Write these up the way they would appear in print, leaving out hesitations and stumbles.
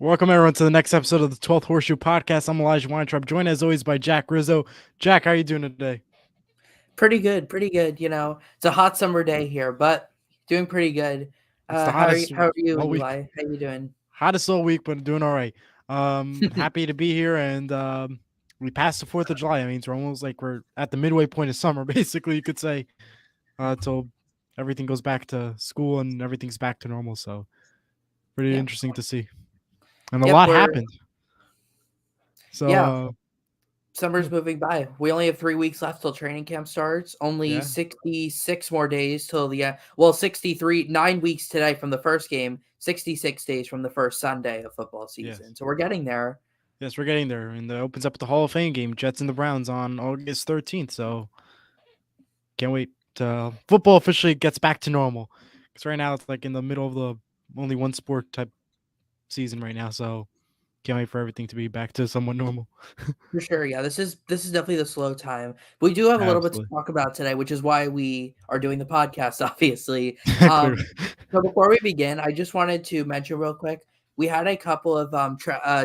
Welcome everyone to the next episode of the 12th Horseshoe Podcast. I'm Elijah Weintraub, joined as always by Jack Rizzo. Jack, how are you doing today? Pretty good, pretty good. It's a hot summer day here, but doing pretty good. It's the How are you, hottest how are you, all week. Eli? How you doing? Hottest all week, but doing all right. Happy to be here, and we passed the 4th of July. I mean, it's almost like we're at the midway point of summer, basically, you could say, till everything goes back to school and everything's back to normal. So, pretty Yeah. interesting to see. And a Yep, lot we're happened. So, yeah, yeah, summer's moving by. We only have 3 weeks left till training camp starts. Only yeah, 66 more days till the 63, 9 weeks today from the first game, 66 days from the first Sunday of football yes. season. So we're getting there. Yes, we're getting there, and it opens up with the Hall of Fame game, Jets and the Browns on August 13th. So can't wait. Football officially gets back to normal because right now it's like in the middle of the only one sport type season right now. So can't wait for everything to be back to somewhat normal. For sure, yeah. This is definitely the slow time. But we do have a little bit to Absolutely, talk about today, which is why we are doing the podcast, obviously. clearly. So before we begin, I just wanted to mention real quick, we had a couple of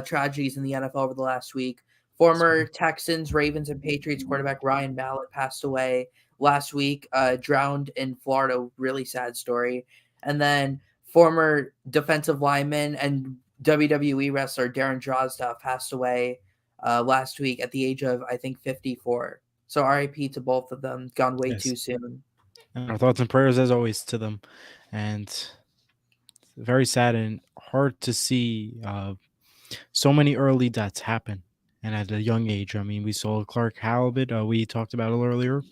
tragedies in the NFL over the last week. Former Texans, Ravens, and Patriots quarterback Ryan Mallett passed away last week, drowned in Florida. Really sad story. And then former defensive lineman and WWE wrestler Darren Drozdov passed away last week at the age of, I think, 54. So RIP to both of them. Gone way Yes, too soon. and our thoughts and prayers as always to them, and very sad and hard to see so many early deaths happen. And at a young age, I mean, we saw Clark Halibut. We talked about it earlier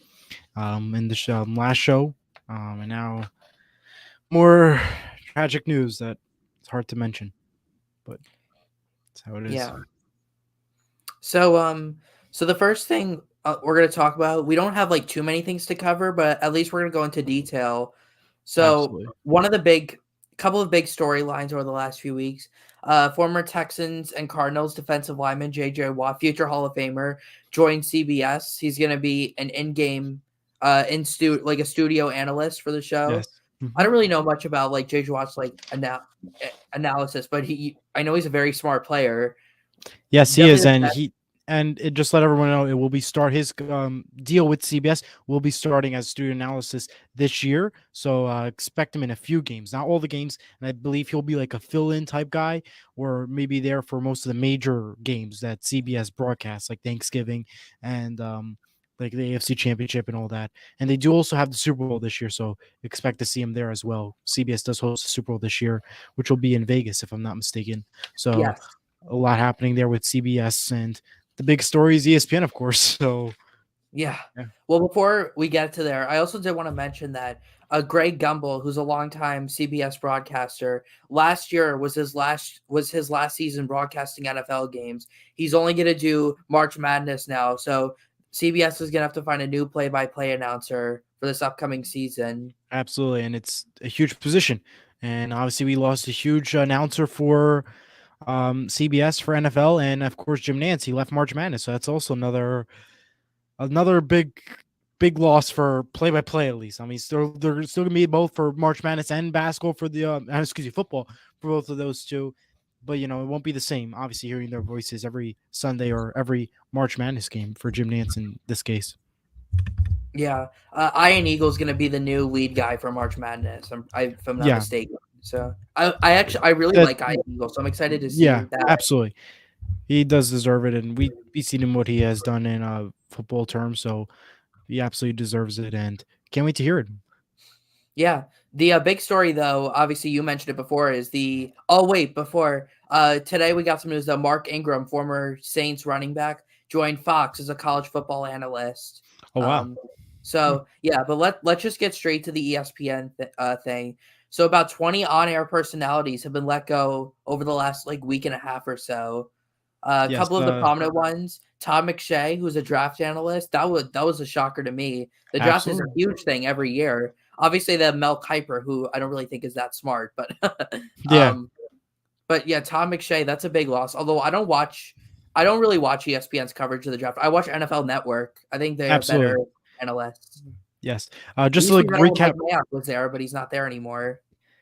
in the last show, and now more tragic news that it's hard to mention, but that's how it is. Yeah. So the first thing we're gonna talk about, we don't have like too many things to cover, but at least we're gonna go into detail. So Absolutely. one of the couple of big storylines over the last few weeks. Former Texans and Cardinals defensive lineman J.J. Watt, future Hall of Famer, joined CBS. He's going to be an in-game, like a studio analyst for the show. Yes. I don't really know much about like J.J. Watt's like analysis, but I know he's a very smart player. Yes, he is, Definitely the and best. he and it just let everyone know it will be start his deal with CBS will be starting as studio analysis this year. So expect him in a few games, not all the games, and I believe he'll be like a fill-in type guy, or maybe there for most of the major games that CBS broadcasts, like Thanksgiving and like the AFC Championship and all that. And they do also have the Super Bowl this year, so expect to see him there as well. CBS does host the Super Bowl this year, which will be in Vegas, if I'm not mistaken. So Yes. a lot happening there with CBS, and the big story is ESPN, of course. So Yeah. yeah, Well, before we get to there, I also did want to mention that Greg Gumbel, who's a longtime CBS broadcaster, last year was his last season broadcasting NFL games. He's only going to do March Madness now, so CBS is going to have to find a new play-by-play announcer for this upcoming season. absolutely, and it's a huge position. And obviously, we lost a huge announcer for CBS for NFL, and of course, Jim Nance. He left March Madness, so that's also another big loss for play by play at least. I mean, they're still gonna be both for March Madness and basketball for the football for both of those two. But it won't be the same. Obviously, hearing their voices every Sunday or every March Madness game for Jim Nance in this case. Yeah, Ian Eagle's going to be the new lead guy for March Madness, if I'm not Yeah, mistaken. So I really that like Ian Eagle, so I'm excited to yeah, see that. absolutely. He does deserve it, and we seen him what he has done in football terms, so he absolutely deserves it, and can't wait to hear it. Yeah. The big story, though, obviously you mentioned it before, is the. Oh, wait, before. Today we got some news that Mark Ingram, former Saints running back, joined Fox as a college football analyst. Oh wow. Um, Hmm. so, yeah, but let's just get straight to the ESPN thing. So, about 20 on air personalities have been let go over the last like week and a half or so. A Yes, couple of the prominent ones, Todd McShay, who's a draft analyst, that was a shocker to me. The draft is a absolutely. huge thing every year. Obviously, they have Mel Kiper, who I don't really think is that smart, but Yeah, um, but yeah, Todd McShay, that's a big loss. Although I don't really watch ESPN's coverage of the draft. I watch NFL Network. I think they are better absolutely. analysts. Yes. It Just to used to like be better when Mike recap. Mayock was there, but he's not there anymore.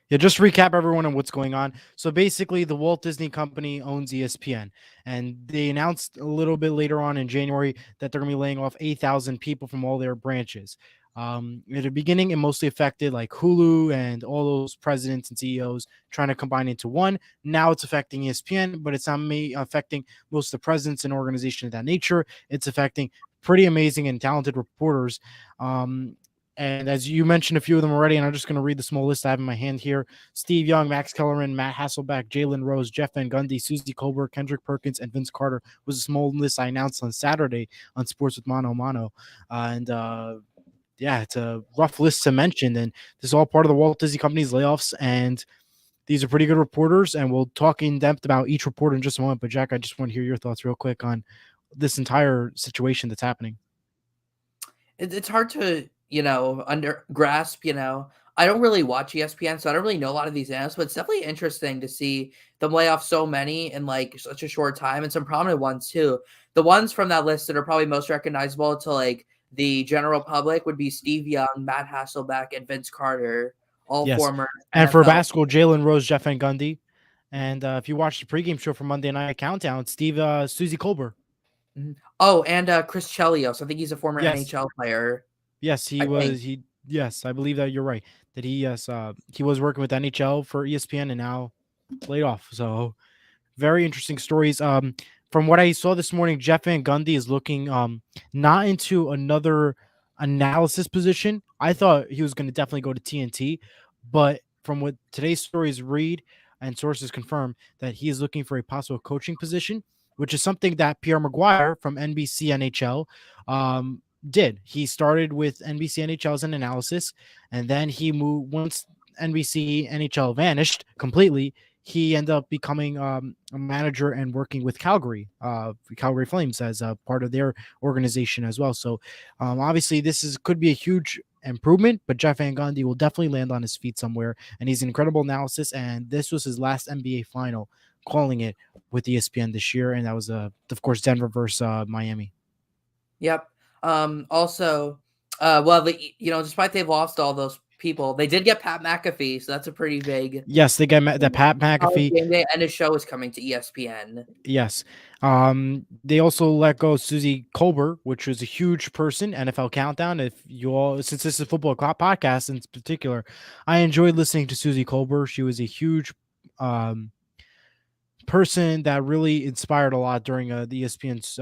Yeah, just recap everyone on what's going on. So basically, the Walt Disney Company owns ESPN, and they announced a little bit later on in January that they're going to be laying off 8,000 people from all their branches. At the beginning, it mostly affected like Hulu and all those presidents and CEOs trying to combine into one. Now it's affecting ESPN, but it's not affecting most of the presidents and organizations of that nature. It's affecting pretty amazing and talented reporters. Um, and as you mentioned a few of them already, and I'm just going to read the small list I have in my hand here: Steve Young, Max Kellerman, Matt Hasselbeck, Jalen Rose, Jeff Van Gundy, Susie Colbert, Kendrick Perkins, and Vince Carter was a small list I announced on Saturday on Sports with Mano Mano. And yeah, it's a rough list to mention. And this is all part of the Walt Disney Company's layoffs. And these are pretty good reporters. And we'll talk in depth about each reporter in just a moment. But Jack, I just want to hear your thoughts real quick on this entire situation that's happening. It's hard to, under grasp, I don't really watch ESPN, so I don't really know a lot of these analysts, but it's definitely interesting to see them lay off so many in like such a short time, and some prominent ones too. The ones from that list that are probably most recognizable to like the general public would be Steve Young, Matt Hasselbeck, and Vince Carter, all Yes. former And for NFL. basketball, Jalen Rose, Jeff Van Gundy. And if you watch the pregame show for Monday Night Countdown, Susie Colbert. Mhm. Oh, and Chris Chelios. I think he's a former Yes. NHL player. Yes, he I think. was. Yes, I believe that you're right. That he was working with NHL for ESPN and now laid off. So very interesting stories. From what I saw this morning, Jeff Van Gundy is looking not into another analysis position. I thought he was going to definitely go to TNT, but from what today's stories read and sources confirm that he is looking for a possible coaching position, which is something that Pierre Maguire from NBC NHL did. He started with NBC NHL as an analysis, and then he moved once NBC NHL vanished completely. He ended up becoming a manager and working with Calgary Flames as a part of their organization as well. So obviously, could be a huge improvement, but Jeff Van Gundy will definitely land on his feet somewhere, and he's an incredible analysis. And this was his last NBA final, calling it with ESPN this year, and that was of course Denver versus Miami. Yep. Also, despite they've lost all those people, they did get Pat McAfee, so that's a pretty big Yes, they got that Pat College McAfee. Game Day, and his show is coming to ESPN. Yes. They also let go Susie Colbert, which was a huge person, NFL Countdown. If you all, since this is a football podcast in particular, I enjoyed listening to Susie Colbert. She was a huge um, person that really inspired a lot during the ESPN's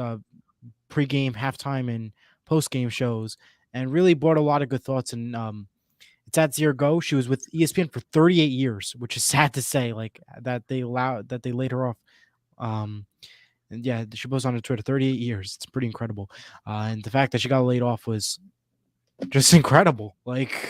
pregame, halftime, and postgame shows, and really brought a lot of good thoughts. And it's at Zero Go. She was with ESPN for 38 years, which is sad to say, like that they laid her off. Um, and yeah, she posted on her Twitter 38 years. It's pretty incredible. And the fact that she got laid off was just incredible. Like,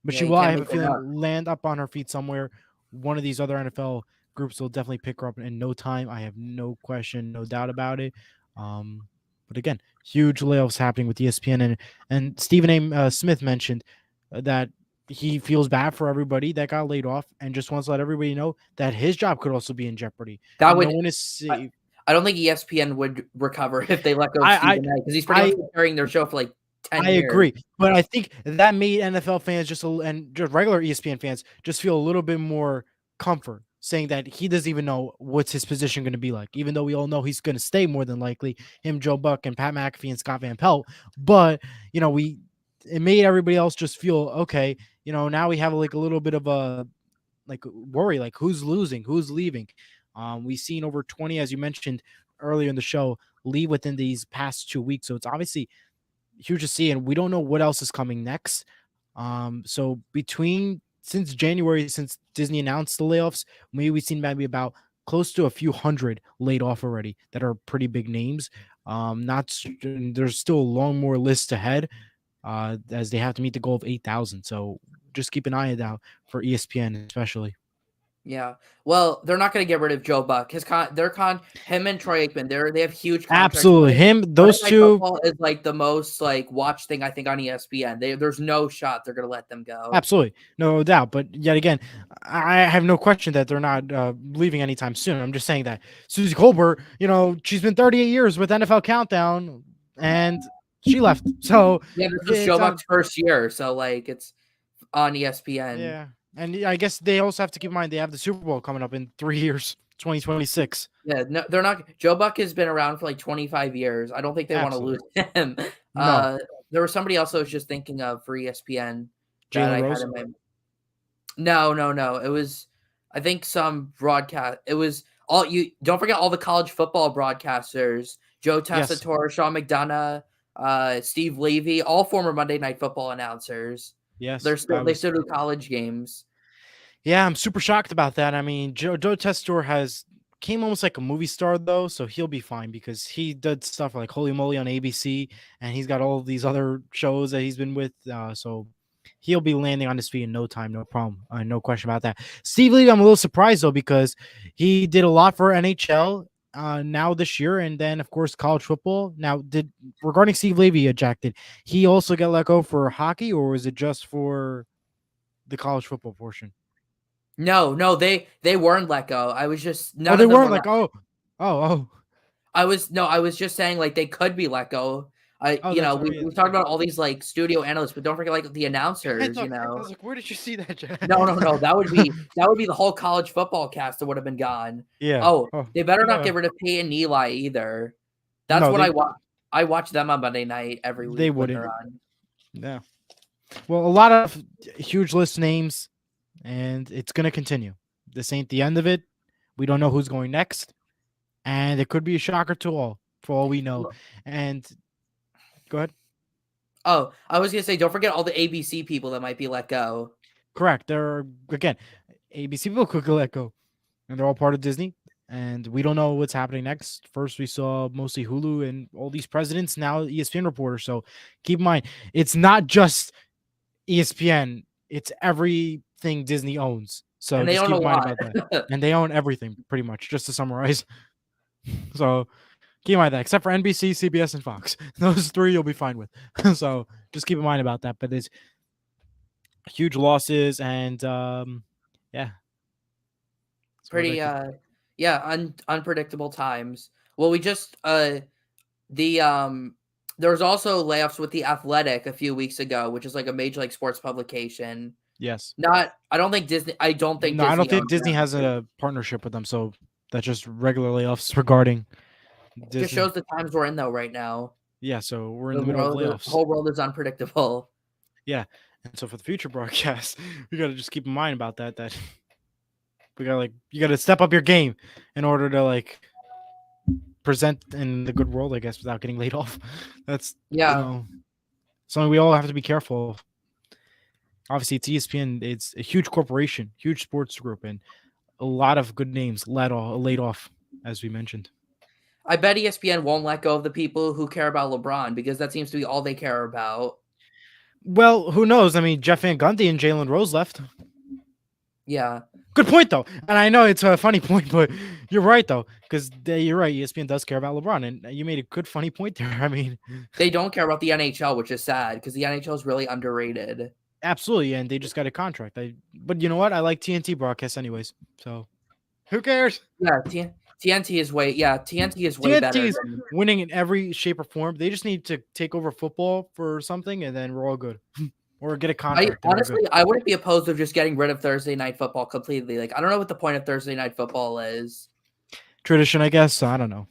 but Yeah, she you will, I can't have a make it feeling, up. land up on her feet somewhere. One of these other NFL groups will definitely pick her up in no time. I have no question, no doubt about it. But again, huge layoffs happening with ESPN. And Stephen A. Smith mentioned that he feels bad for everybody that got laid off and just wants to let everybody know that his job could also be in jeopardy. That And no would. one is I, safe. I don't think ESPN would recover if they let go of I Stephen A. because he's pretty much I been carrying their show for like 10 I years. agree, but I think that made NFL fans and just regular ESPN fans just feel a little bit more comfort saying that he doesn't even know what's his position going to be like, even though we all know he's going to stay more than likely. Him, Joe Buck, and Pat McAfee and Scott Van Pelt, but it made everybody else just feel okay. Now we have like a little bit of a like worry, like who's losing, who's leaving. We've seen over 20, as you mentioned earlier in the show, leave within these past 2 weeks, so it's obviously huge to see, and we don't know what else is coming next. So between since January, since Disney announced the layoffs, maybe we've seen maybe about close to a few hundred laid off already that are pretty big names. Not there's still a long more list ahead, as they have to meet the goal of 8,000. So just keep an eye out for ESPN, especially. Yeah. Well, they're not going to get rid of Joe Buck. Him and Troy Aikman, they have huge contracts. Absolutely, him, Monday those Night two. Football is like the most like watched thing I think on ESPN. There's no shot they're going to let them go. Absolutely, no doubt. But yet again, I have no question that they're not leaving anytime soon. I'm just saying that Susie Colbert, she's been 38 years with NFL Countdown, and she left. So Yeah, this was it's Joe not. Buck's first year, so like it's on ESPN. Yeah, And I guess they also have to keep in mind they have the Super Bowl coming up in 3 years, 2026. Yeah, no, they're not. Joe Buck has been around for like 25 years. I don't think they want to lose Absolutely. him. No. There was somebody else I was just thinking of for ESPN that Jalen I had Rose? in my. No, no, no. It was, I think some broadcast. It was all you. Don't forget all the college football broadcasters: Joe Yes. Tessitore, Sean McDonough, Steve Levy, all former Monday Night Football announcers. Yes. They still do college games. Yeah, I'm super shocked about that. I mean, Joe Tessitore has came almost like a movie star though, so he'll be fine because he did stuff like Holy Moly on ABC, and he's got all of these other shows that he's been with. So he'll be landing on his feet in no time, no problem, no question about that. Steve Levy, I'm a little surprised though because he did a lot for NHL now this year, and then of course college football. Now, did regarding Steve Levy, Jack, did he also get let go for hockey, or was it just for the college football portion? No, no, they weren't let go. I was just Oh, none they of them weren't were like, oh. I was just saying like they could be let go. Oh, that's right. We That's talked right. about all these like studio analysts, but don't forget like the I announcers. thought I was like, where did you see that, Jack? No, no, no. That would be the whole college football cast that would have been gone. Yeah. Oh, Oh, they better not yeah. get rid of Peyton and Eli either. That's No, what I watch. I watch them on Monday night every they week when wouldn't. they're on. Yeah. Well, a lot of huge list names, and it's gonna continue. This ain't the end of it. We don't know who's going next, and it could be a shocker to all, for all we know. Look- And go ahead. Oh, I was gonna say, don't forget all the ABC people that might be let go. Correct. There are again, ABC people could let go, and they're all part of Disney. And we don't know what's happening next. First, we saw mostly Hulu and all these presidents. Now, ESPN reporters. So keep in mind, it's not just ESPN. It's everything Disney owns. So And they just own keep a in mind lot. about that. And they own everything pretty much. Just to summarize. So keep in mind that, except for NBC, CBS, and Fox, those three you'll be fine with. So just keep in mind about that. But there's huge losses, and yeah, that's what I Pretty think. yeah, unpredictable times. Well, we just the there was also layoffs with The Athletic a few weeks ago, which is like a major like sports publication. Yes. Not I don't think No, I don't Disney think owns Disney them. has a partnership with them. So that's just regular layoffs regarding Just Disney. shows the times we're in though right now. Yeah. So we're in the middle of The layoffs. whole world is unpredictable. Yeah. And so for the future broadcast, we got to just keep in mind about that. That we got like you got to step up your game in order to like present in the good world, I guess, without getting laid off. That's Yeah. something we all have to be careful of. Obviously, it's ESPN. It's a huge corporation, huge sports group, and a lot of good names laid off, as we mentioned. I bet ESPN won't let go of the people who care about LeBron because that seems to be all they care about. Well, who knows? I mean, Jeff Van Gundy and Jalen Rose left. Yeah. Good point, though. And I know it's a funny point, but you're right, though, because you're right. ESPN does care about LeBron, and you made a good, funny point there. I mean, They don't care about the NHL, which is sad because the NHL is really underrated. absolutely, and they just got a contract. But you know what? I like TNT broadcasts, anyways. So who cares? Yeah, TNT is way TNT better. is winning in every shape or form. They just need to take over football for something, and then we're all good. Or get a contract, and we're good. I wouldn't be opposed to just getting rid of Thursday night football completely. Like I don't know what the point of Thursday night football is. Tradition, I guess. I don't know.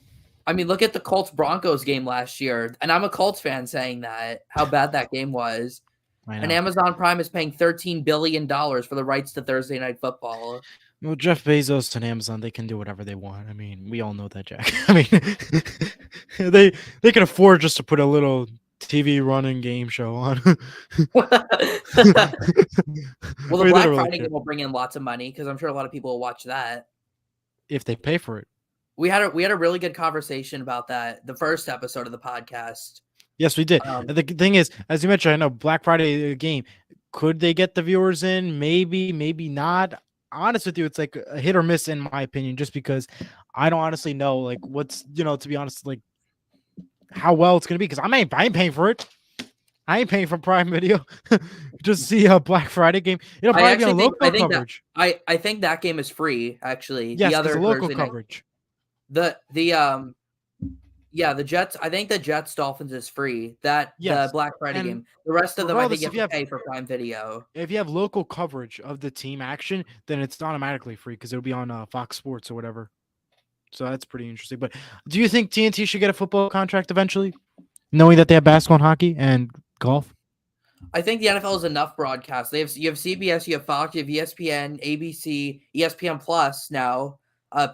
I mean, look at the Colts Broncos game last year, and I'm a Colts fan saying that how bad that game was. I And know. Amazon Prime is paying $13 billion for the rights to Thursday night football. Well, Jeff Bezos and Amazon, they can do whatever they want. I mean, we all know that, Jack. I mean, they can afford just to put a little TV running game show on. Well, the We Black literally Friday could, game will bring in lots of money because I'm sure a lot of people will watch that. if they pay for it. We had a really good conversation about that the first episode of the podcast. Yes, we did. Um, The thing is, as you mentioned, I know Black Friday game. Could they get the viewers in? Maybe, maybe not. Honest with you, it's like a hit or miss in my opinion, just because I don't honestly know like what's to be honest, like how well it's gonna be because I ain't paying for it. I ain't paying for Prime Video. Just see a Black Friday game. It'll I probably be actually on think local coverage. I think that game is free. Actually, Yes, the because other the local Thursday night, coverage. the Yeah, the Jets. I think the Jets Dolphins is free. That the Yes, Black Friday and game. The rest of them, I think regardless, you have to pay for Prime Video. if you have local coverage of the team action, then it's automatically free because it'll be on Fox Sports or whatever. So that's pretty interesting. But do you think TNT should get a football contract eventually, knowing that they have basketball and hockey and golf? I think the NFL is enough broadcast. You have CBS, you have Fox, you have ESPN, ABC, ESPN Plus now.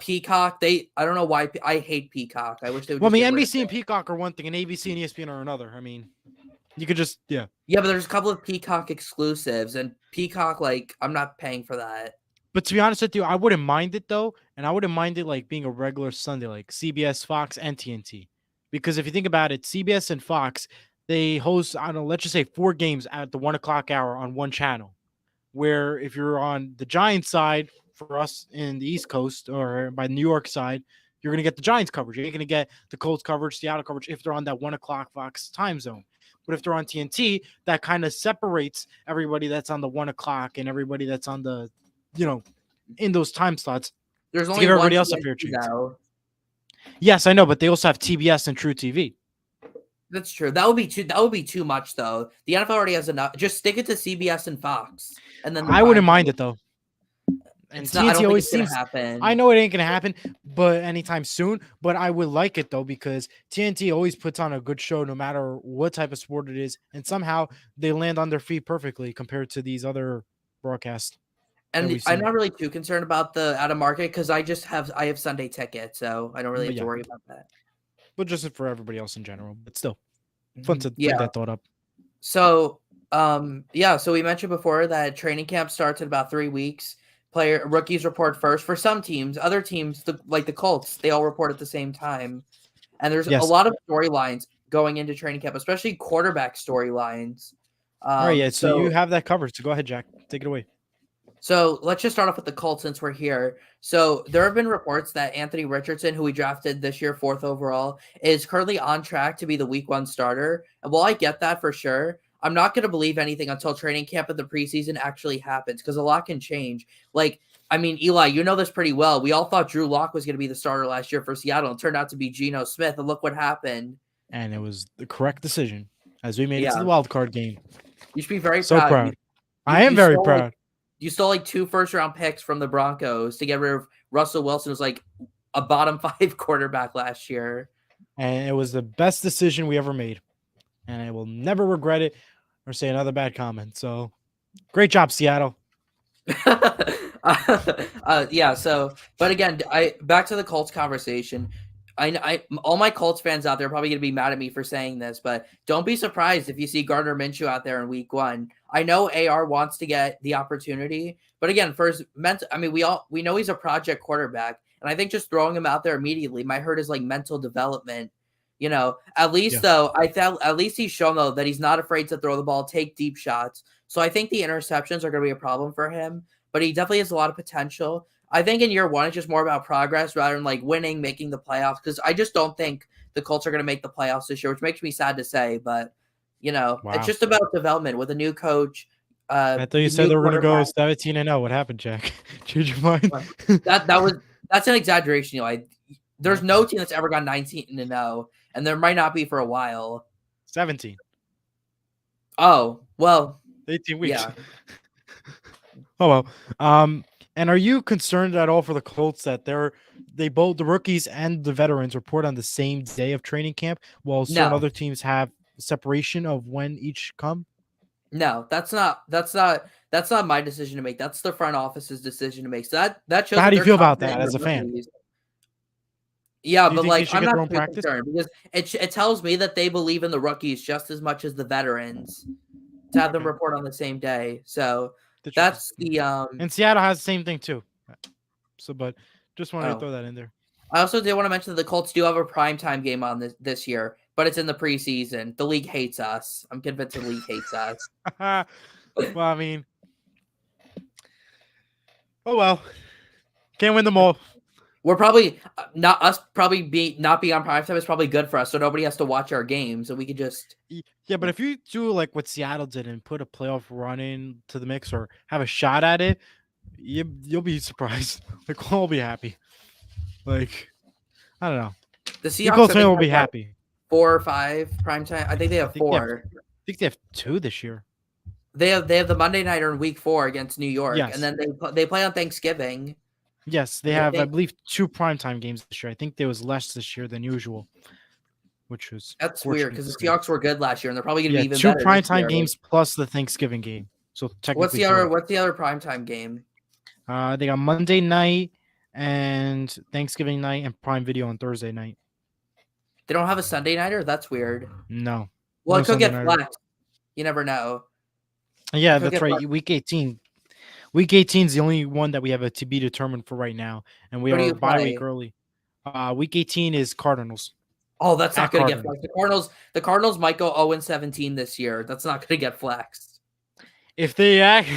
Peacock. I don't know why I hate Peacock. I wish they would Well, I just mean, get rid of NBC and it. Peacock are one thing, and ABC and ESPN are another. I mean, you could just yeah. Yeah, but there's a couple of Peacock exclusives, and Peacock, like, I'm not paying for that. But to be honest with you, I wouldn't mind it though, and I wouldn't mind it like being a regular Sunday, like CBS, Fox, and TNT. Because if you think about it, CBS and Fox, they host, I don't know, let's just say 4 games at the 1 o'clock hour on one channel. Where if you're on the Giants side for us in the East Coast or by New York side, you're going to get the Giants coverage. You're going to get the Colts coverage, Seattle coverage if they're on that 1 o'clock Fox time zone. But if they're on TNT, that kind of separates everybody that's on the 1 o'clock and everybody that's on the, you know, in those time slots There's to only give one everybody else a fair TNT chance. now. Yes, I know, but they also have TBS and True TV. That's true. That would be too. That would be too much, though. The NFL already has enough. Just stick it to CBS and Fox, and then the I prime wouldn't time. mind it though. And It's not. I TNT don't think always it's gonna seems, I happen. know it ain't gonna happen, but anytime soon. But I would like it though because TNT always puts on a good show, no matter what type of sport it is, and somehow they land on their feet perfectly compared to these other broadcasts that And we've I'm seen. not really too concerned about the out of market because I have Sunday ticket, so I don't really But have to yeah, worry about that. but just for everybody else in general. But still, fun Mhm. to bring Yeah. that thought up. So, yeah. So we mentioned before that training camp starts in about 3 weeks. Player rookies report first for some teams. Other teams, like the Colts, they all report at the same time. And there's a Yes. lot of storylines going into training camp, especially quarterback storylines. All right. Yeah. So you So have that covered. So go ahead, Jack. Take it away. So let's just start off with the Colts since we're here. So there have been reports that Anthony Richardson, who we drafted this year, 4th overall, is currently on track to be the week 1 starter. And while I get that for sure, I'm not going to believe anything until training camp and the preseason actually happens because a lot can change. Like, I mean, Eli, you know this pretty well. We all thought Drew Lock was going to be the starter last year for Seattle. It turned out to be Geno Smith. And look what happened. And it was the correct decision as we made it to Yeah, the wild card game. you should be very So proud. You proud. you, I am you very stole like proud. You stole like 2 first-round picks from the Broncos to get rid of Russell Wilson, who's like a bottom 5 quarterback last year. And it was the best decision we ever made. And I will never regret it or say another bad comment. So great job, Seattle. Yeah. So, but again, I back to the Colts conversation. All my Colts fans out there are probably going to be mad at me for saying this, but don't be surprised if you see Gardner Minshew out there in week 1. I know AR wants to get the opportunity, but again, first, I mean, we know he's a project quarterback, and I think just throwing him out there immediately might hurt his like mental development. At least Yeah. though, I felt at least he's shown though that he's not afraid to throw the ball, take deep shots. So I think the interceptions are going to be a problem for him, but he definitely has a lot of potential. I think in year 1, it's just more about progress rather than like winning, making the playoffs. Because I just don't think the Colts are going to make the playoffs this year, which makes me sad to say. But it's Wow. just about development with a new coach, I thought you said new they were going to go quarterback. 17-0. What happened, Jack? Change your mind? That's an exaggeration. There's no team that's ever gone 19-0, and there might not be for a while. 17. Oh well, 18 weeks. yeah. Oh well. And are you concerned at all for the Colts that they both the rookies and the veterans report on the same day of training camp, while certain No, other teams have separation of when each come? no, that's not my decision to make. That's the front office's decision to make. So that So shows how that do you they're feel about confident that in their as a fan? rookies. Yeah, Do you but think they like should I'm get not their own too practice? concerned because it tells me that they believe in the rookies just as much as the veterans to have them Okay, report on the same day. So that's interesting. the And Seattle has the same thing too. So, but just wanted to oh. throw that in there. I also did want to mention that the Colts do have a primetime game on this year, but it's in the preseason. The league hates us. I'm convinced the league hates us. Well, I mean, oh well, can't win them all. We're probably not us. Probably not being on primetime is probably good for us, so nobody has to watch our games, and we could just. Yeah, but if you do like what Seattle did and put a playoff run into the mix or have a shot at it, you'll be surprised. Like we'll all be happy. Like I don't know. The You Seahawks, Colts I fan think, will have be what, happy. 4 or 5 primetime. I think they I have think they have. 4. I think they have 2 this year. They have the Monday nighter in week 4 against New York, and Yes. then they play on Thanksgiving. Yes, they And I have. I think believe 2 primetime games this year. I think there was less this year than usual, which was that's weird fortunate because to the see. Seahawks were good last year, and they're probably going to be Yeah, even 2 better this primetime year. games plus the Thanksgiving game. So What's technically the other 3. What's the other primetime game? They got Monday night and Thanksgiving night and Prime Video on Thursday night. They don't have a Sunday nighter. That's weird. No, Well, no it could Sunday get nighter. flexed. You never know. It Yeah, could that's get right. flexed. Week 18. Week 18 is the only one that we have to be determined for right now, and we Who do are you bye week play? early. Week 18 is Cardinals Oh, that's not at going to get Cardinals. flexed. The Cardinals might go 0-17 this year. That's not going to get flexed. If they act,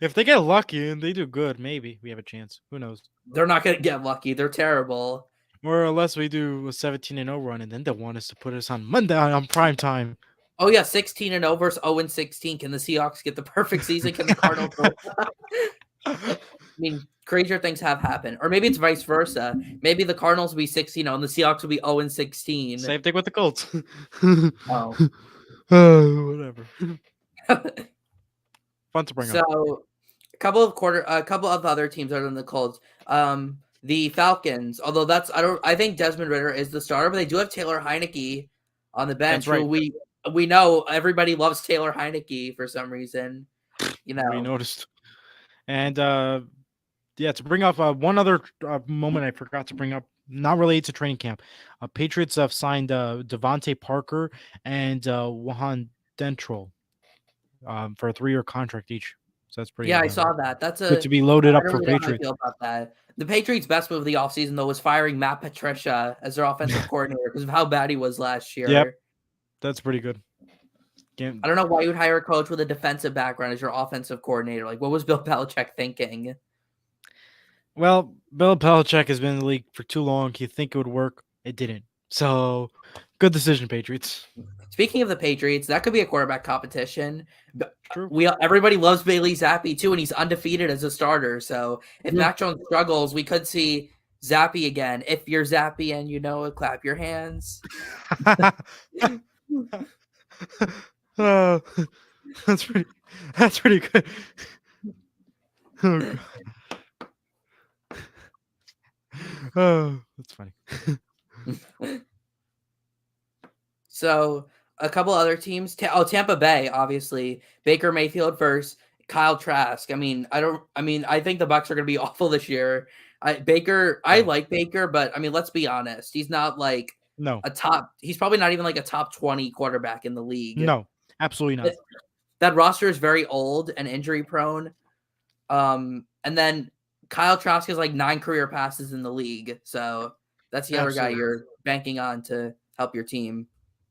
if they get lucky and they do good, maybe we have a chance. Who knows? They're not going to get lucky. They're terrible. Or unless we do a 17-0 run, and then they want us to put us on Monday on prime time. Oh yeah, 16-0 versus 0-16. Can the Seahawks get the perfect season? Can the Cardinals? I mean, crazier things have happened, or maybe it's vice versa. Maybe the Cardinals will be 16-0 and the Seahawks will be 0-16. Same thing with the Colts. Oh, Whatever. Fun to bring up. so a couple of other teams other than the Colts. The Falcons, although I think Desmond Ridder is the starter, but they do have Taylor Heineke on the bench, That's right. who we know everybody loves Taylor Heineke for some reason. You We know, noticed. And yeah, to bring up one other moment I forgot to bring up, not related to training camp. Patriots have signed Devontae Parker and Wahan Dentrell for a 3-year contract each. So that's pretty yeah, I saw that. good to be loaded I up don't for really know how I Patriots. feel about that. The Patriots' best move of the offseason, though, was firing Matt Patricia as their offensive coordinator because of how bad he was last year. Yep, that's pretty good. I don't know why you would hire a coach with a defensive background as your offensive coordinator. Like, what was Bill Belichick thinking? Well, Bill Belichick has been in the league for too long. You think it would work? It didn't. So, good decision, Patriots. Speaking of the Patriots, that could be a quarterback competition. True. Everybody loves Bailey Zappi too, and he's undefeated as a starter. So if Yeah. Mac Jones struggles, we could see Zappi again. If you're Zappi and you know it, clap your hands. Oh, that's pretty good. Oh, God. Oh, that's funny. So a couple other teams. Tampa Bay, obviously. Baker Mayfield versus Kyle Trask. I think the Bucs are going to be awful this year. I like Baker, but I mean, let's be honest. He's not like No, he's probably not even like a top 20 quarterback in the league. no, absolutely not. That roster is very old and injury prone. And then Kyle Trask has like 9 career passes in the league. So that's the other guy you're banking on to help your team.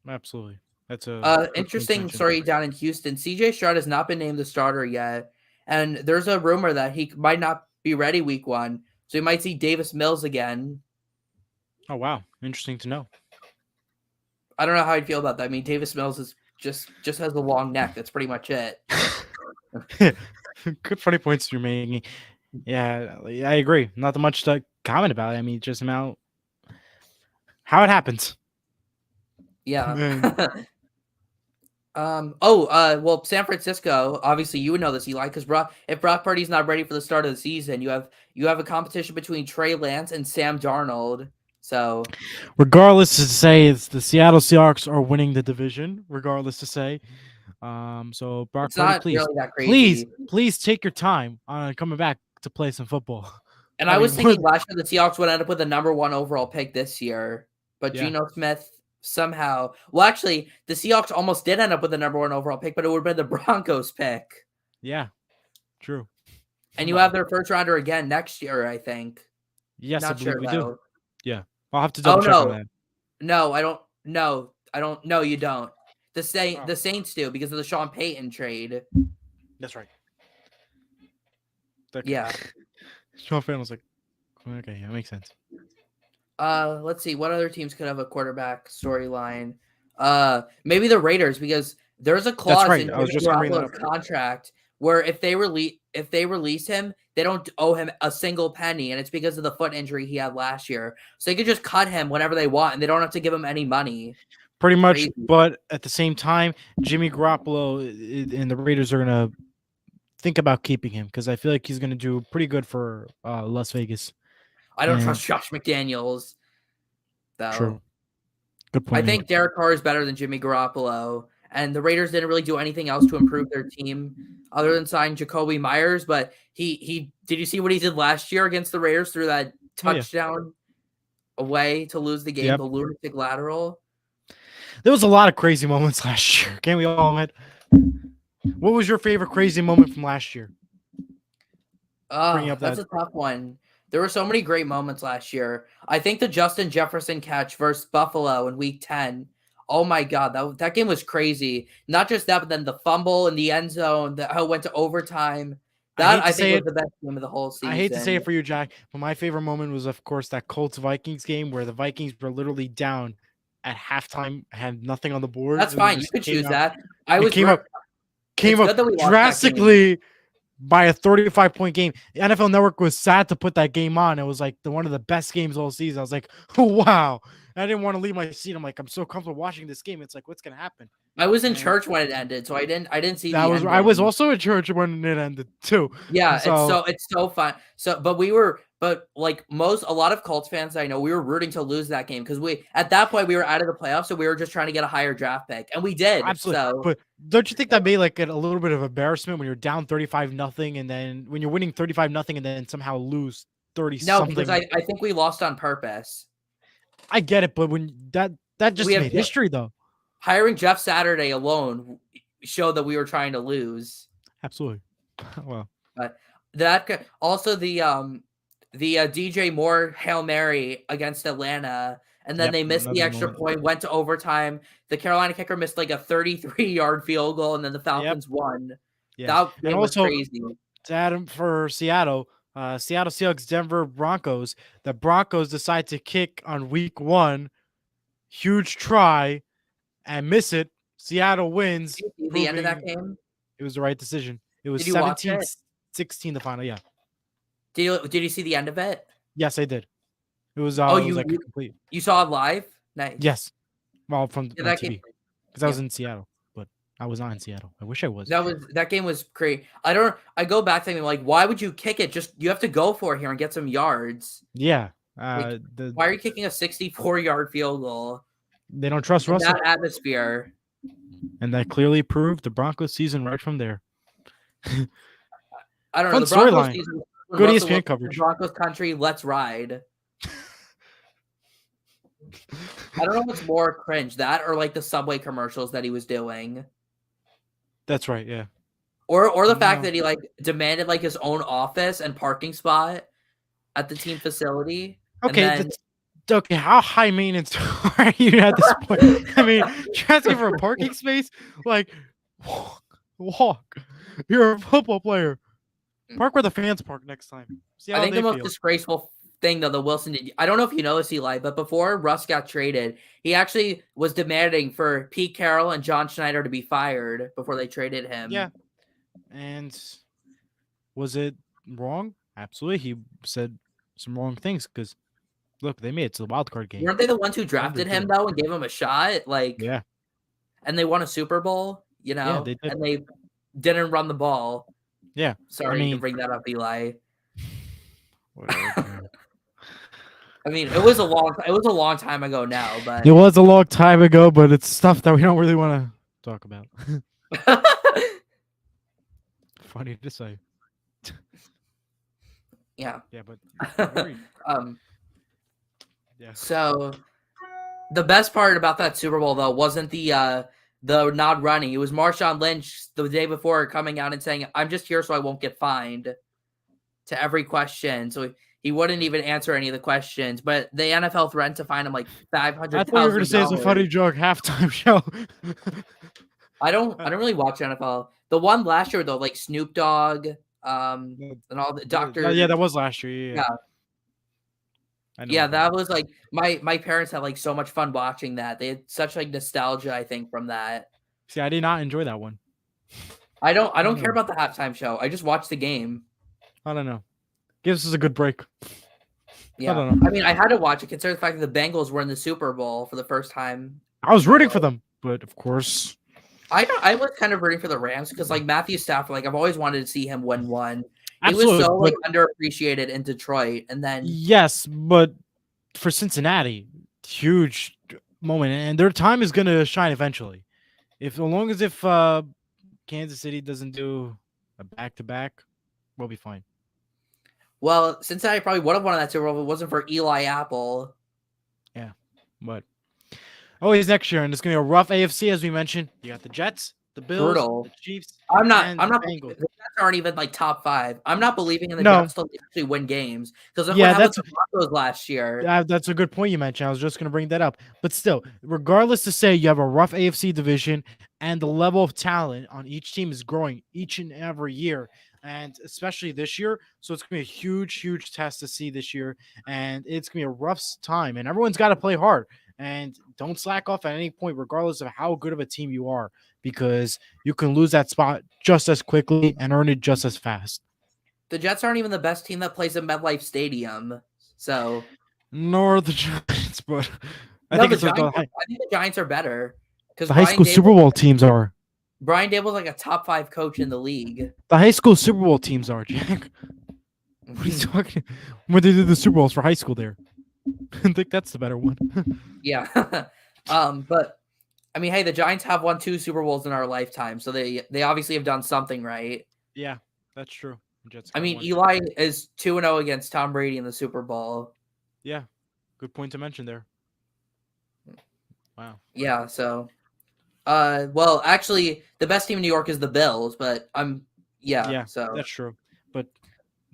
Absolutely. That's a interesting story down in Houston. CJ Stroud has not been named the starter yet. And there's a rumor that he might not be ready week 1. So you might see Davis Mills again. Oh, wow. Interesting to know. I don't know how I'd feel about that. I mean, Davis Mills is just has a long neck. That's pretty much it. Good funny points you're making. Yeah, I agree. Not that much to comment about it. I mean, just how it happens. Yeah. Well, San Francisco, obviously you would know this, Eli, because if Brock Purdy's not ready for the start of the season, you have a competition between Trey Lance and Sam Darnold. So regardless to say, it's the Seattle Seahawks are winning the division, regardless to say. So Brock Purdy, please, really that crazy. please take your time on coming back to play some football. And I was thinking last year the Seahawks would end up with the number 1 overall pick this year, but Geno Smith somehow. Well, actually, the Seahawks almost did end up with the number 1 overall pick, but it would have been the Broncos pick. Yeah, true. And you have their first rounder again next year, I think. Yes, Not I believe sure, we though. do. Yeah, I'll have to double check on that. No, I don't. No, I don't. No, you don't. The Saints do because of the Sean Payton trade. That's right. Yeah. Sean Payton was like, okay, that makes sense. Let's see. What other teams could have a quarterback storyline? Maybe the Raiders because there's a clause in Garoppolo's contract where if they release him, they don't owe him a single penny, and it's because of the foot injury he had last year. So they could just cut him whenever they want, and they don't have to give him any money. Pretty much, Crazy. but at the same time, Jimmy Garoppolo and the Raiders are gonna think about keeping him because I feel like he's gonna do pretty good for Las Vegas. I don't trust Josh McDaniels, though. True. Good I point. think Derek Carr is better than Jimmy Garoppolo, and the Raiders didn't really do anything else to improve their team other than sign Jacoby Myers. But he did you see what he did last year against the Raiders through that touchdown away to lose the game, the lunatic lateral? There was a lot of crazy moments last year. Can't we all admit? What was your favorite crazy moment from last year? That's a tough one. There were so many great moments last year. I think the Justin Jefferson catch versus Buffalo in Week 10. Oh my God, that game was crazy. Not just that, but then the fumble in the end zone, how it went to overtime. That I think was the best game of the whole season. I hate to say it for you, Jack, but my favorite moment was, of course, that Colts-Vikings game where the Vikings were literally down at halftime, had nothing on the board. That's fine. You could choose that. Came up drastically by a 35-point game. The NFL Network was sad to put that game on. It was like one of the best games all season. I was like, oh, wow. I didn't want to leave my seat. I'm like, I'm so comfortable watching this game. It's like, what's gonna happen? I was in church when it ended, so I didn't see that. I was also in church when it ended too. Yeah, it's so fun. So, but like a lot of Colts fans I know, we were rooting to lose that game because at that point we were out of the playoffs, so we were just trying to get a higher draft pick, and we did. Absolutely. So. But don't you think that made like a little bit of embarrassment when you're down 35-0, and then when you're winning 35-0, and then somehow lose 30? No, because I think we lost on purpose. I get it, but when that just made history though. Hiring Jeff Saturday alone showed that we were trying to lose. Absolutely. Well, but that also the DJ Moore Hail Mary against Atlanta, and then they missed the extra point, went to overtime. The Carolina kicker missed like a 33-yard field goal, and then the Falcons won. Yeah. That was crazy. To add for Seattle, Seattle Seahawks, Denver Broncos. The Broncos decide to kick on week 1. Huge try and miss it. Seattle wins. Did you see the end of that game? It was the right decision. It was 17-16 the final. Yeah. Did you see the end of it? Yes, I did. It was. Complete. You saw it live? Nice. Yes. Well, from TV because I was in Seattle, but I was not in Seattle. I wish I was. That game was crazy. I go back thinking like, why would you kick it? Just you have to go for it here and get some yards. Yeah. Why are you kicking a 64-yard field goal? They don't trust Russell. That atmosphere. And that clearly proved the Broncos season right from there. I don't know. The Broncos season. Good ESPN coverage. Broncos country, let's ride. I don't know what's more cringe, that or like the Subway commercials that he was doing. That's right, yeah. Or the fact that he like demanded like his own office and parking spot at the team facility. Okay, okay. How high maintenance are you at this point? I mean, you're asking for a parking space? Like, walk. You're a football player. Park where the fans park next time. I think the most disgraceful thing though, the Wilson did. I don't know if you know this, Eli, but before Russ got traded, he actually was demanding for Pete Carroll and John Schneider to be fired before they traded him. Yeah. And was it wrong? Absolutely. He said some wrong things because look, they made it to the wild card game. Weren't they the ones who drafted him though and gave him a shot? Like, yeah. And they won a Super Bowl, you know? Yeah, they did. And they didn't run the ball. Yeah. Sorry to bring that up, Eli. Whatever. I mean, it was a long time ago now, but it was a long time ago, but it's stuff that we don't really want to talk about. Funny to say. Yeah. Yeah, but yeah. So the best part about that Super Bowl though wasn't the not running. It was Marshawn Lynch the day before coming out and saying, "I'm just here so I won't get fined," to every question. So he wouldn't even answer any of the questions, but the NFL threatened to fine him like $500,000. I thought you were going to say it's a funny joke halftime show. I don't really watch NFL. The one last year though, like Snoop Dogg, and all the Dr. Yeah, that was last year. Yeah, that was like my parents had like so much fun watching that. They had such like nostalgia, I think, from that. See, I did not enjoy that one. I don't don't care know. about the halftime show. I just watched the game. I don't know. Gives us a good break. I Yeah. don't know. I mean, I had to watch it considering the fact that the Bengals were in the Super Bowl for the first time I was in my rooting for life. them, but of course, I was kind of rooting for the Rams because like Matthew Stafford, like I've always wanted to see him win one. He was absolutely. so like But underappreciated in Detroit, and then yes, but for Cincinnati, huge moment, and their time is gonna shine eventually. If as long as if Kansas City doesn't do a back to back, we'll be fine. well, Cincinnati probably would have won that Super Bowl if it wasn't for Eli Apple. Yeah, but always next year, and it's gonna be a rough AFC as we mentioned. You got the Jets, the Bills, Brutal. the Chiefs, I'm not. and I'm the not. Bengals. The Jets aren't even like top 5. I'm not believing in the No, Jets to actually win games because look what yeah, happened to the Broncos last year. that's a good point you mentioned. I was just going to bring that up. But still, regardless to say you have a rough AFC division and the level of talent on each team is growing each and every year, and especially this year. So it's going to be a huge, huge test to see this year. And it's going to be a rough time. And everyone's got to play hard. And don't slack off at any point, regardless of how good of a team you are, because you can lose that spot just as quickly and earn it just as fast. The Jets aren't even the best team that plays at MetLife Stadium. So Nor the Giants, but I no, think the it's the, Giants. the, I think the Giants are better because the high school Super Bowl teams are. Brian Dable's like a top 5 coach in the league. The high school Super Bowl teams are, Jack. What are you talking? When they did the Super Bowls for high school there. I think that's the better one. Yeah. But I mean, hey, the Giants have won 2 Super Bowls in our lifetime, so they obviously have done something right. Yeah, that's true. Jets I got mean, one. Eli is 2-0 against Tom Brady in the Super Bowl. Yeah, good point to mention there. Wow. Yeah, so well, actually the best team in New York is the Bills, but Yeah, so that's true. But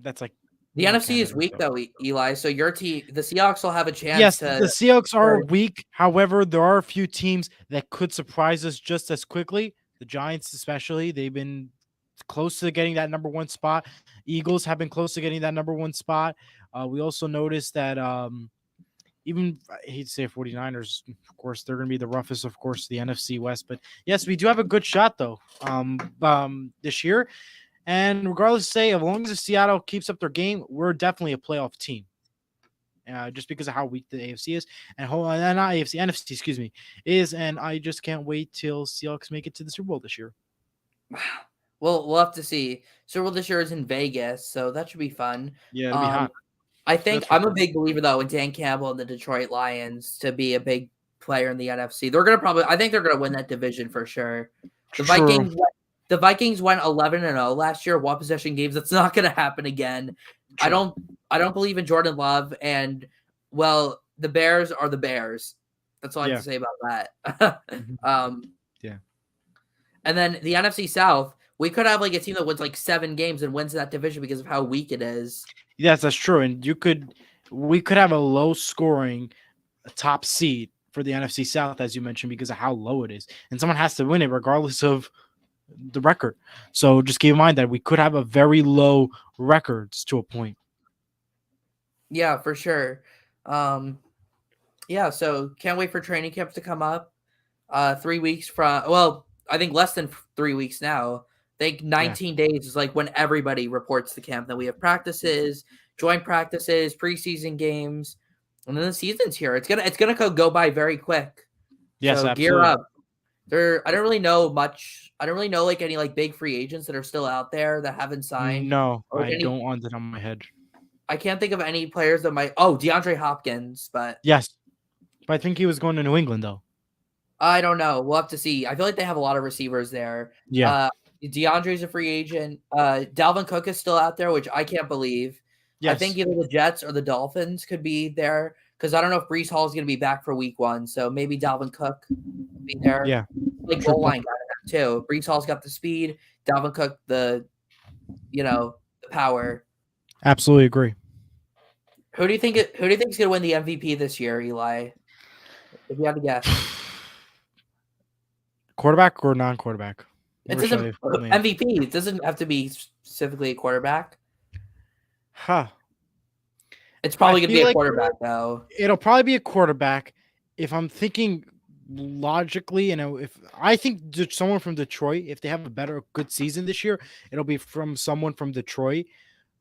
that's like the in NFC is Canada. weak So. though, Eli. So your team, the Seahawks will have a chance Yes, to the Seahawks are or weak. However, there are a few teams that could surprise us just as quickly. The Giants, especially, they've been close to getting that number one spot. Eagles have been close to getting that number one spot. We also noticed that even I hate to say 49ers, of course, they're going to be the roughest, of course, the NFC West. But yes, we do have a good shot, though, this year. And regardless, say, as long as Seattle keeps up their game, we're definitely a playoff team. Just because of how weak the AFC is, and not AFC, NFC, excuse me, is, and I just can't wait till Seahawks make it to the Super Bowl this year. well, we'll have to see. Super Bowl this year is in Vegas, so that should be fun. Yeah, it'll be hot. I think That's for I'm a sure. big believer though in Dan Campbell and the Detroit Lions to be a big player in the NFC. They're gonna I think they're gonna win that division for sure. The True. Vikings went 11-0 last year, one possession games. That's not gonna happen again. True. I don't believe in Jordan Love, and well, the Bears are the Bears. That's all I have Yeah. to say about that. um, Yeah. and then the NFC South, we could have like a team that wins like 7 games and wins that division because of how weak it is. Yes, that's true. And we could have a low scoring top seed for the NFC South, as you mentioned, because of how low it is. And someone has to win it regardless of the record. So just keep in mind that we could have a very low records to a point. Yeah, for sure. Yeah, so can't wait for training camps to come up. 3 weeks from I think less than 3 weeks now. I think Yeah. 19 days is like when everybody reports to camp. Then we have practices, joint practices, preseason games, and then the season's here. It's gonna go by very quick. Yes, So gear absolutely. up. I don't really know much. I don't really know like any like big free agents that are still out there that haven't signed. No, Or I any don't want it on my head. I can't think of any players that might DeAndre Hopkins, but Yes. But I think he was going to New England though. I don't know. We'll have to see. I feel like they have a lot of receivers there. Yeah. DeAndre's a free agent. Dalvin Cook is still out there, which I can't believe. I think Yes. either the Jets or the Dolphins could be there because I don't know if Brees Hall is going to be back for week 1. So maybe Dalvin Cook will be there. Yeah. Like True goal line point. guy too. Brees Hall's got the speed. Dalvin Cook the power. Absolutely agree. Who do you think is going to win the MVP this year, Eli? If you had to guess. Quarterback or non-quarterback? It Where should doesn't I lean? MVP. It doesn't have to be specifically a quarterback. Huh. It's I probably going to be feel a like quarterback, though. it'll probably be a quarterback. If I'm thinking logically, if I think someone from Detroit, if they have a good season this year, it'll be from someone from Detroit.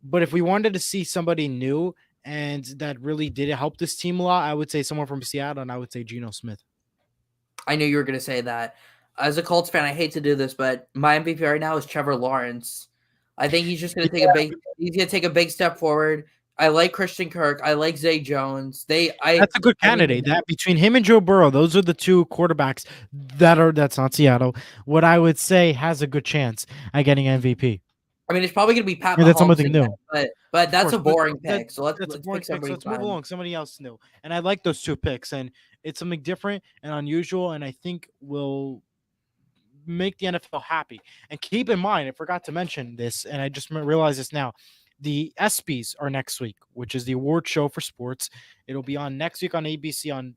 But if we wanted to see somebody new and that really did help this team a lot, I would say someone from Seattle, and I would say Geno Smith. I knew you were going to say that. As a Colts fan, I hate to do this, but my MVP right now is Trevor Lawrence. I think he's just going to take a big step forward. I like Christian Kirk. I like Zay Jones. That's a good candidate. That between him and Joe Burrow, those are the two quarterbacks that's not Seattle. What I would say has a good chance at getting MVP. I mean, it's probably going to be Pat Yeah, that's Mahomes something again, new. but that's Course, a boring that, pick. So let's that's a boring pick pick. So somebody let's move fun. along. Somebody else new, and I like those two picks, and it's something different and unusual, and I think will make the NFL happy. And keep in mind, I forgot to mention this, and I just realized this now. The ESPYS are next week, which is the award show for sports. It'll be on next week on ABC on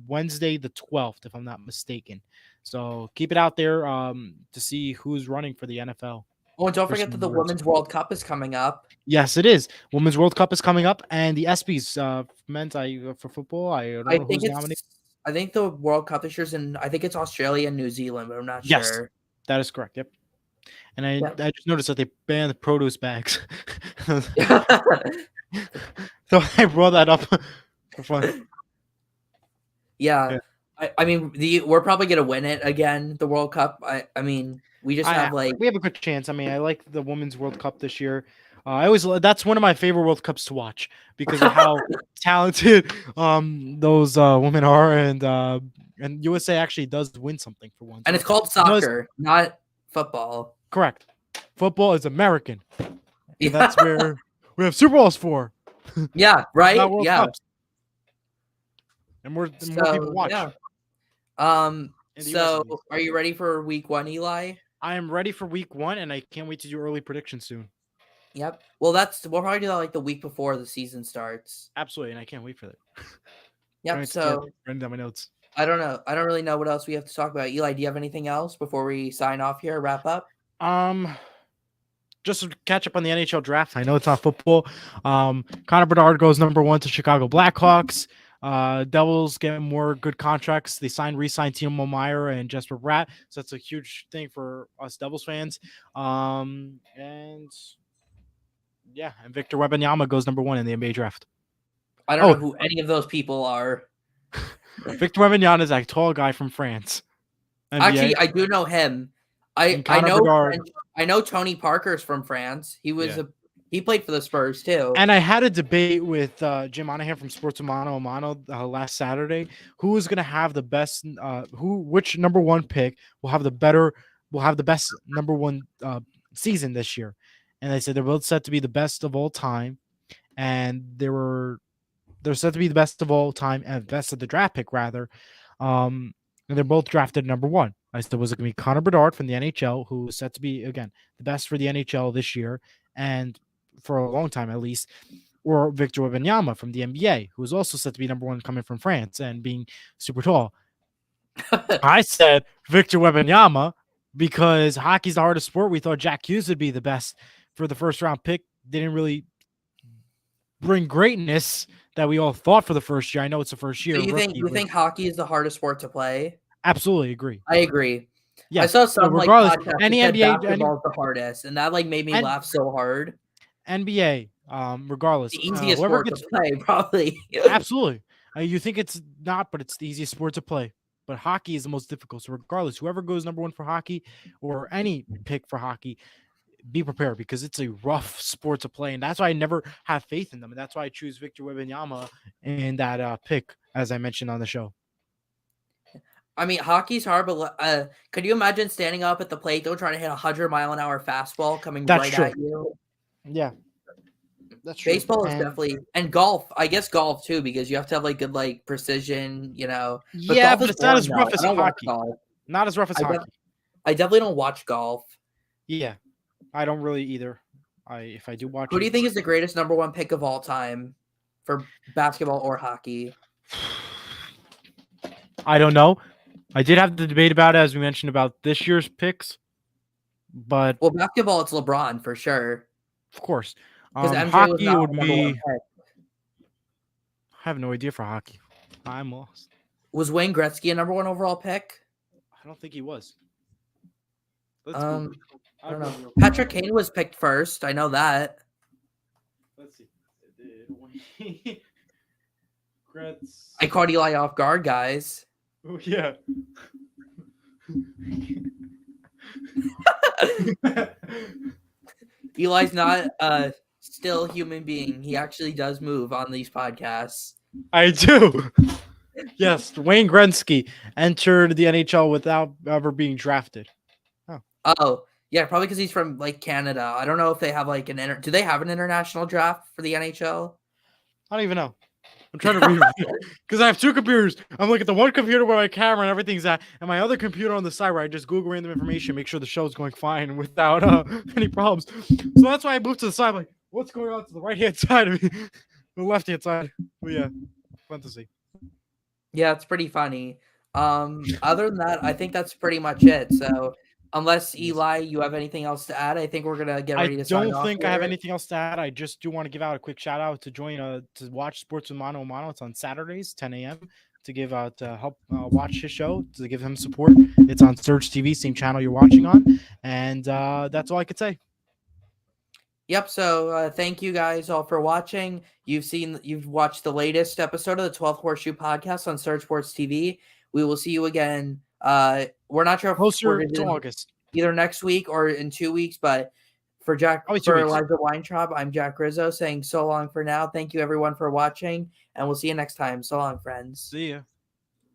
Wednesday the 12th, if I'm not mistaken. So keep it out there to see who's running for the NFL. Oh, and don't forget that the Women's World Cup is coming up. Yes, it is. Women's World Cup is coming up, and the ESPYS men's for football. I don't know who's nominated. I think the World Cup this year's I think it's Australia and New Zealand, but I'm not sure. That is correct. Yep. And I just noticed that they banned the produce bags. So I brought that up for fun. Yeah. I mean, we're probably gonna win it again, the World Cup. I mean, we just have we have a good chance. I mean, I like the Women's World Cup this year. That's one of my favorite World Cups to watch because of how talented those women are, and USA actually does win something for once. And it's called soccer, not football. Correct. Football is American. And that's where we have Super Bowls for. Yeah, right. Yeah. Cups. And more people watch. Yeah. So are you ready for week 1, Eli? I am ready for week 1, and I can't wait to do early predictions soon. Yep. Well, we'll probably do that like the week before the season starts. Absolutely, and I can't wait for that. Yep. So writing down my notes. I don't know. I don't really know what else we have to talk about. Eli, do you have anything else before we sign off here? Wrap up. Just to catch up on the NHL draft. I know it's not football. Connor Bedard goes number 1 to Chicago Blackhawks. Devils get more good contracts. They re-signed Timo Meier and Jesper Bratt, so that's a huge thing for us Devils fans. And Victor Wembanyama goes number 1 in the NBA draft. I don't know who any of those people are. Victor Wembanyama is a tall guy from France. NBA. Actually, I do know him. I know Tony Parker's from France. He was he played for the Spurs too. And I had a debate with Jim Monahan from Sports Mano last Saturday. Who is going to have the best? Which number 1 pick will have the best number 1 season this year? And they said they're both set to be the best of all time, and they're set to be the best of all time and best of the draft pick rather. And they're both drafted number 1. I said, was it going to be Connor Bedard from the NHL, who is set to be, again, the best for the NHL this year and for a long time at least, or Victor Wembanyama from the NBA, who is also set to be number 1 coming from France and being super tall? I said Victor Wembanyama because hockey's the hardest sport. We thought Jack Hughes would be the best for the first round pick. Didn't really bring greatness that we all thought for the first year. I know it's the first year. So you think hockey is the hardest sport to play? Absolutely agree. I agree. Yeah. I saw some regardless, any NBA basketball is the hardest, and that made me laugh so hard. NBA, regardless, the easiest sport to play, probably. Absolutely. You think it's not, but it's the easiest sport to play. But hockey is the most difficult. So regardless, whoever goes number 1 for hockey or any pick for hockey, be prepared because it's a rough sport to play, and that's why I never have faith in them, and that's why I choose Victor Wembanyama in that pick, as I mentioned on the show. I mean, hockey's hard, but could you imagine standing up at the plate though, trying to hit 100-mile-an-hour fastball coming right at you? Yeah, that's true. Baseball is definitely, and golf. I guess golf too, because you have to have good precision, But but it's not as rough as hockey. Not as rough as hockey. I definitely don't watch golf. Yeah, I don't really either. If I do watch, who do you think is the greatest number 1 pick of all time for basketball or hockey? I don't know. I did have the debate about it, as we mentioned, about this year's picks. But basketball, it's LeBron for sure. Of course. Because hockey would be. I have no idea for hockey. I'm lost. Was Wayne Gretzky a number 1 overall pick? I don't think he was. Let's I don't know. Google. Patrick Kane was picked first. I know that. Let's see. Gretz. I caught Eli off guard, guys. Oh yeah. Eli's not a still human being. He actually does move on these podcasts. I do. Yes, Wayne Gretzky entered the NHL without ever being drafted. Oh, yeah, probably because he's from like Canada. I don't know if they have like do they have an international draft for the NHL? I don't even know. I'm trying to read because I have 2 computers. I'm looking at the one computer where my camera and everything's at, and my other computer on the side where I just Google random information, make sure the show's going fine without any problems. So that's why I moved to the side. Like, what's going on to the right hand side of me, the left hand side? But yeah, fun to see. Yeah, it's pretty funny. Other than that, I think that's pretty much it. So unless Eli, you have anything else to add, I think we're gonna get ready to sign off. I don't think I have anything else to add. I just do want to give out a quick shout out to join to watch Sports with Mano Mano. It's on Saturdays, 10 a.m. to give out to help watch his show, to give him support. It's on Surge TV, same channel you're watching on, and that's all I could say. Yep. So thank you guys all for watching. You've watched the latest episode of the 12th Horseshoe podcast on Surge Sports TV. We will see you again. We're not sure if Closer we're to August, either next week or in 2 weeks, but for Elijah Weintraub, I'm Jack Rizzo saying so long for now. Thank you everyone for watching, and we'll see you next time. So long, friends. See ya.